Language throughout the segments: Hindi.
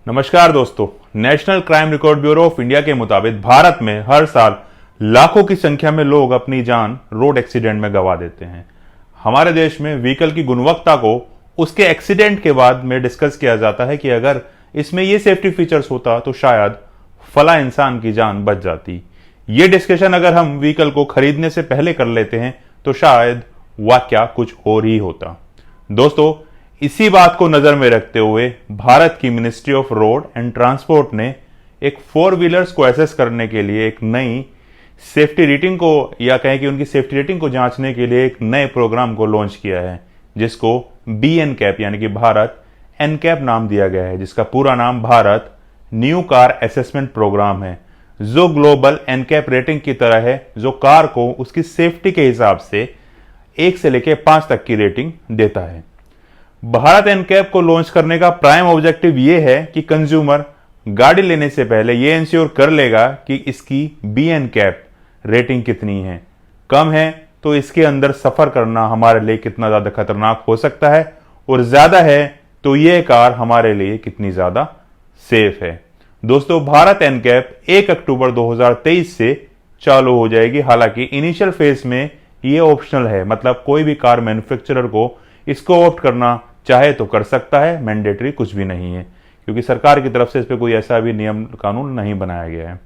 नमस्कार दोस्तों, national crime record bureau of India के मुताबिक भारत में हर साल लाखों की संख्या में लोग अपनी जान रोड एक्सीडेंट में गंवा देते हैं। हमारे देश में व्हीकल की गुणवत्ता को उसके एक्सीडेंट के बाद में डिस्कस किया जाता है कि अगर इसमें ये सेफ्टी फीचर्स होता तो शायद फला इंसान की जान बच जाती। ये डिस्कशन अगर हम व्हीकल को खरीदने से पहले कर लेते हैं तो शायद वाकया कुछ और ही होता। दोस्तों, इसी बात को नजर में रखते हुए भारत की ministry of road and transport ने एक 4 व्हीलर्स को एसेस करने के लिए एक नई सेफ्टी रेटिंग को या कहें कि उनकी सेफ्टी रेटिंग को जांचने के लिए एक नए प्रोग्राम को लॉन्च किया है, जिसको BNCAP यानी कि भारत NCAP नाम दिया गया है, जिसका पूरा नाम Bharat new car assessment programme है, जो ग्लोबल NCAP रेटिंग की तरह है, जो कार को उसकी सेफ्टी के हिसाब से 1 से लेकर 5 तक की रेटिंग देता है। भारत NCAP को लॉन्च करने का प्राइम ऑब्जेक्टिव यह है कि कंज्यूमर गाड़ी लेने से पहले यह इंश्योर कर लेगा कि इसकी BNCAP रेटिंग कितनी है। कम है तो इसके अंदर सफर करना हमारे लिए कितना ज्यादा खतरनाक हो सकता है, और ज्यादा है तो यह कार हमारे लिए कितनी ज्यादा सेफ है। दोस्तों, भारत NCAP 1 अक्टूबर 2023 से चालू हो जाएगी। हालांकि इनिशियल फेज में यह ऑप्शनल है, मतलब कोई भी कार मैन्युफैक्चरर को इसको ऑप्ट करना चाहे तो कर सकता है, मैंडेटरी कुछ भी नहीं है, क्योंकि सरकार की तरफ से इस पर कोई ऐसा भी नियम कानून नहीं बनाया गया है।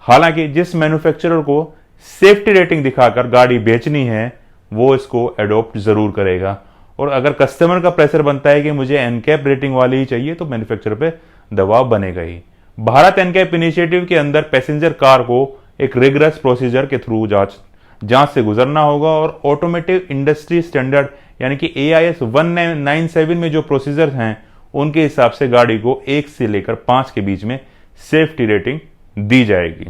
हालांकि जिस मैन्युफैक्चरर को सेफ्टी रेटिंग दिखाकर गाड़ी बेचनी है वो इसको एडॉप्ट जरूर करेगा, और अगर कस्टमर का प्रेशर बनता है कि मुझे NCAP रेटिंग वाली ही चाहिए तो मैन्युफैक्चरर पे दबाव बनेगा ही। भारत NCAP इनिशिएटिव के अंदर पैसेंजर कार को एक रिगरस प्रोसीजर के थ्रू जांच से गुजरना होगा, और ऑटोमेटिव इंडस्ट्री स्टैंडर्ड यानी कि AIS 1997 में जो प्रोसीजर हैं उनके हिसाब से गाड़ी को 1 से लेकर 5 के बीच में सेफ्टी रेटिंग दी जाएगी।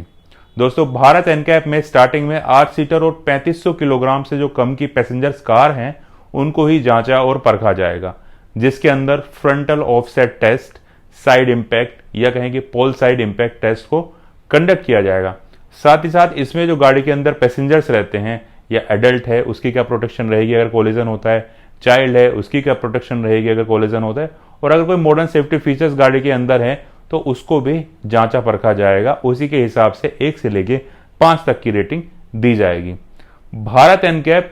दोस्तों, भारत NCAP में स्टार्टिंग में 8 सीटर और 3500 किलोग्राम से जो कम की पैसेंजर्स कार हैं उनको ही जांचा और परखा जाएगा, जिसके अंदर frontal offset test, side impact या कहें कि पोल साइड इंपैक्ट टेस्ट को कंडक्ट किया जाएगा। साथ ही साथ इसमें जो गाड़ी के अंदर पैसेंजर्स रहते हैं या एडल्ट है उसकी क्या प्रोटेक्शन रहेगी अगर कोलिजन होता है, चाइल्ड है उसकी क्या प्रोटेक्शन रहेगी अगर कोलिजन होता है, और अगर कोई मॉडर्न सेफ्टी फीचर्स गाड़ी के अंदर है तो उसको भी जांचा परखा जाएगा। उसी के हिसाब से 1 से लेके 5 तक की रेटिंग दी जाएगी। भारत NCAP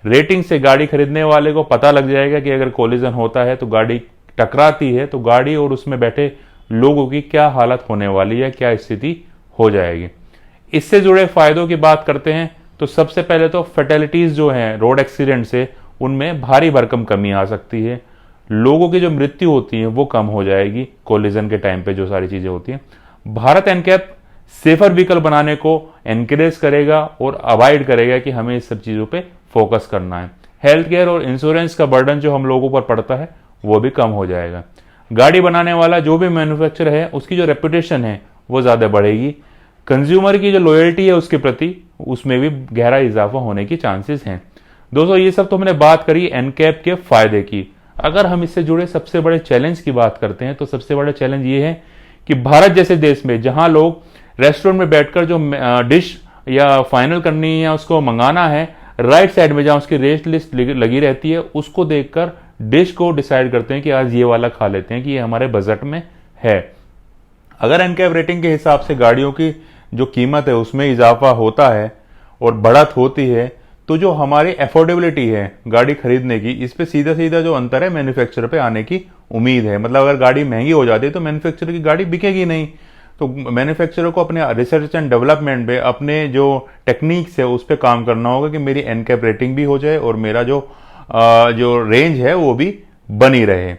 रेटिंग से गाड़ी खरीदने वाले को पता लग जाएगा कि अगर कोलिजन होता है तो गाड़ी टकराती है तो गाड़ी और उसमें बैठे लोगों की क्या हालत होने वाली है, क्या स्थिति हो जाएगी। इससे जुड़े फायदों की बात करते हैं तो सबसे पहले तो फैटेलिटीज जो हैं रोड एक्सीडेंट से, उनमें भारी भरकम कमी आ सकती है। लोगों की जो मृत्यु होती है वो कम हो जाएगी कोलिजन के टाइम पे जो सारी चीजें होती हैं। भारत NCAP सेफर व्हीकल बनाने को एनकरेज करेगा और अवॉइड करेगा कि हमें इस सब चीजों पे फोकस करना है। हेल्थ केयर और इंश्योरेंस का बर्डन जो हम लोगों पर पड़ता है वो भी कम हो जाएगा। गाड़ी बनाने वाला जो भी मैन्युफैक्चरर है उसकी जो रेपुटेशन है वो ज्यादा बढ़ेगी। कंज्यूमर की जो लॉयल्टी है उसके प्रति, उसमें भी गहरा इजाफा होने की चांसेस हैं। दोस्तों, ये सब तो हमने बात करी NCAP के फायदे की। अगर हम इससे जुड़े सबसे बड़े चैलेंज की बात करते हैं तो सबसे बड़ा चैलेंज ये है कि भारत जैसे देश में जहां लोग रेस्टोरेंट में बैठकर जो डिश या फाइनल करनी है या उसको मंगाना है, राइट साइड में जहां उसकी रेट लिस्ट लगी रहती है उसको देखकर डिश को डिसाइड करते हैं कि आज ये वाला खा लेते हैं कि ये हमारे बजट में है। अगर NCAP रेटिंग के हिसाब से गाड़ियों की जो कीमत है उसमें इजाफा होता है और बढ़त होती है तो जो हमारी अफोर्डेबिलिटी है गाड़ी खरीदने की, इस पे सीधा सीधा जो अंतर है मैन्युफैक्चरर पे आने की उम्मीद है। मतलब अगर गाड़ी महंगी हो जाती है तो मैन्युफैक्चरर की गाड़ी बिकेगी नहीं, तो मैन्युफैक्चरर को अपने रिसर्च एंड डेवलपमेंट पे, अपने जो टेक्निक्स है उस पर काम करना होगा कि मेरी NCAP रेटिंग भी हो जाए और मेरा जो रेंज है वो भी बनी रहे।